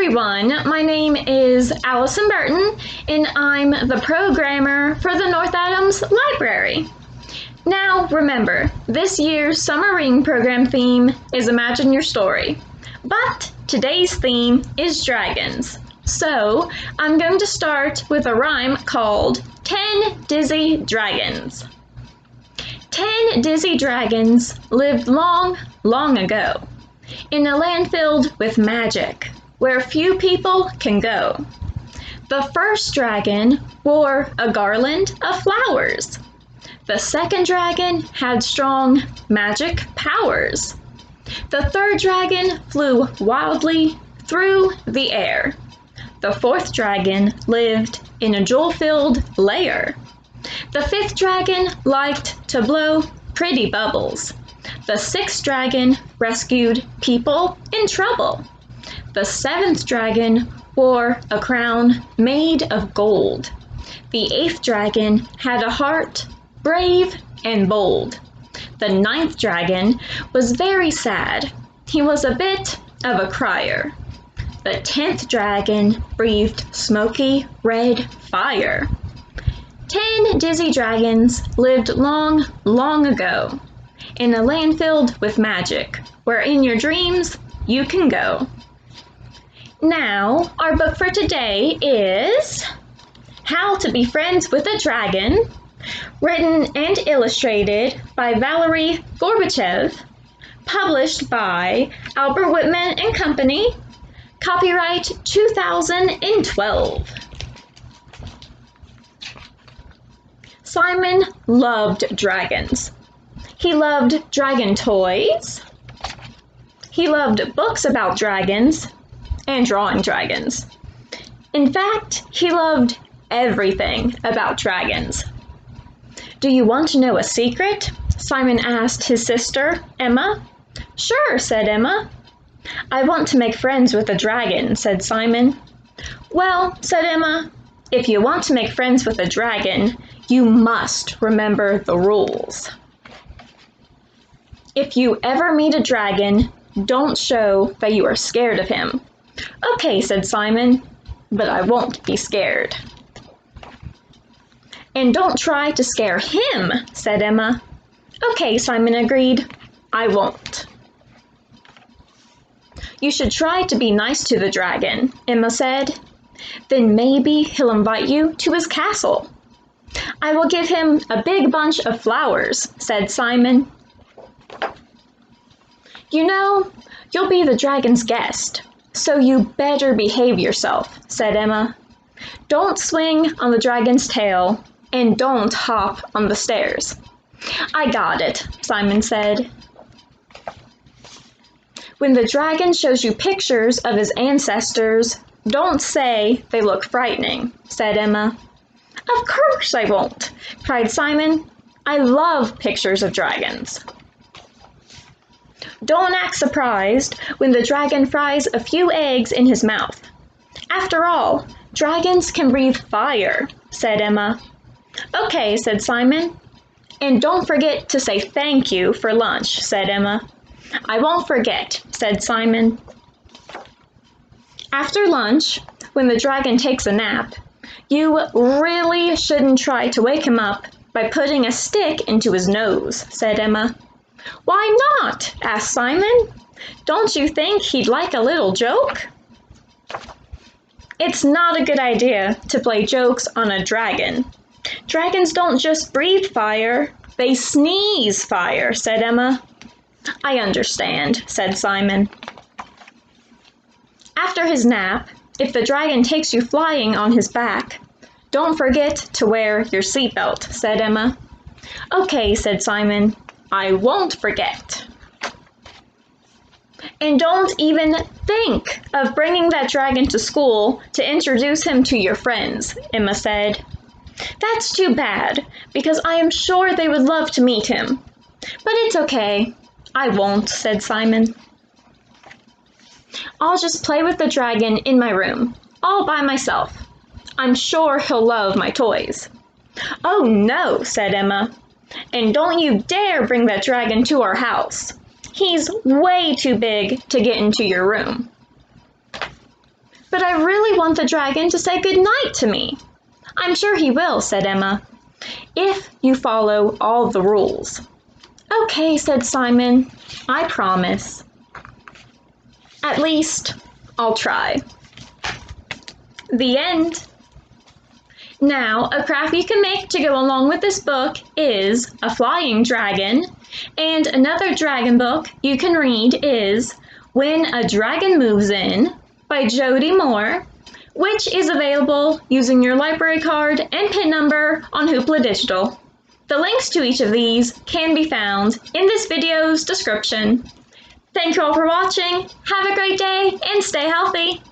everyone, my name is Allison Burton, and I'm the programmer for the North Adams Library. Now remember, this year's summer reading program theme is Imagine Your Story, but today's theme is dragons. So I'm going to start with a rhyme called 10 Dizzy Dragons. 10 dizzy dragons lived long, long ago, in a land filled with magic, where few people can go. The first dragon wore a garland of flowers. The second dragon had strong magic powers. The third dragon flew wildly through the air. The fourth dragon lived in a jewel-filled lair. The fifth dragon liked to blow pretty bubbles. The sixth dragon rescued people in trouble. The seventh dragon wore a crown made of gold. The eighth dragon had a heart brave and bold. The ninth dragon was very sad. He was a bit of a crier. The 10th dragon breathed smoky red fire. 10 dizzy dragons lived long, long ago, in a land filled with magic, where in your dreams you can go. Now, our book for today is How to Be Friends with a Dragon, written and illustrated by Valerie Gorbachev, published by Albert Whitman and Company, copyright 2012. Simon loved dragons. He loved dragon toys. He loved books about dragons and drawing dragons. In fact, he loved everything about dragons. Do you want to know a secret? Simon asked his sister, Emma. Sure, said Emma. I want to make friends with a dragon, said Simon. Well, said Emma, if you want to make friends with a dragon, you must remember the rules. If you ever meet a dragon, don't show that you are scared of him. Okay, said Simon, but I won't be scared. And don't try to scare him, said Emma. Okay, Simon agreed, I won't. You should try to be nice to the dragon, Emma said. Then maybe he'll invite you to his castle. I will give him a big bunch of flowers, said Simon. You know, you'll be the dragon's guest, so you better behave yourself, said Emma. Don't swing on the dragon's tail, and don't hop on the stairs. I got it, Simon said. When the dragon shows you pictures of his ancestors, don't say they look frightening, said Emma. Of course I won't, cried Simon. I love pictures of dragons. Don't act surprised when the dragon fries a few eggs in his mouth. After all, dragons can breathe fire, said Emma. Okay, said Simon. And don't forget to say thank you for lunch, said Emma. I won't forget, said Simon. After lunch, when the dragon takes a nap, you really shouldn't try to wake him up by putting a stick into his nose, said Emma. Why not? Asked Simon. Don't you think he'd like a little joke? It's not a good idea to play jokes on a dragon. Dragons don't just breathe fire, they sneeze fire, said Emma. I understand, said Simon. After his nap, if the dragon takes you flying on his back, don't forget to wear your seatbelt, said Emma. Okay, said Simon. I won't forget. And don't even think of bringing that dragon to school to introduce him to your friends, Emma said. That's too bad, because I am sure they would love to meet him. But it's okay. I won't, said Simon. I'll just play with the dragon in my room, all by myself. I'm sure he'll love my toys. Oh no, said Emma. And don't you dare bring that dragon to our house. He's way too big to get into your room. But I really want the dragon to say good night to me. I'm sure he will, said Emma, if you follow all the rules. Okay, said Simon, I promise. At least, I'll try. The end. Now, a craft you can make to go along with this book is a flying dragon, and another dragon book you can read is When a Dragon Moves In by Jody Moore, which is available using your library card and PIN number on Hoopla Digital. The links to each of these can be found in this video's description. Thank you all for watching, have a great day, and stay healthy!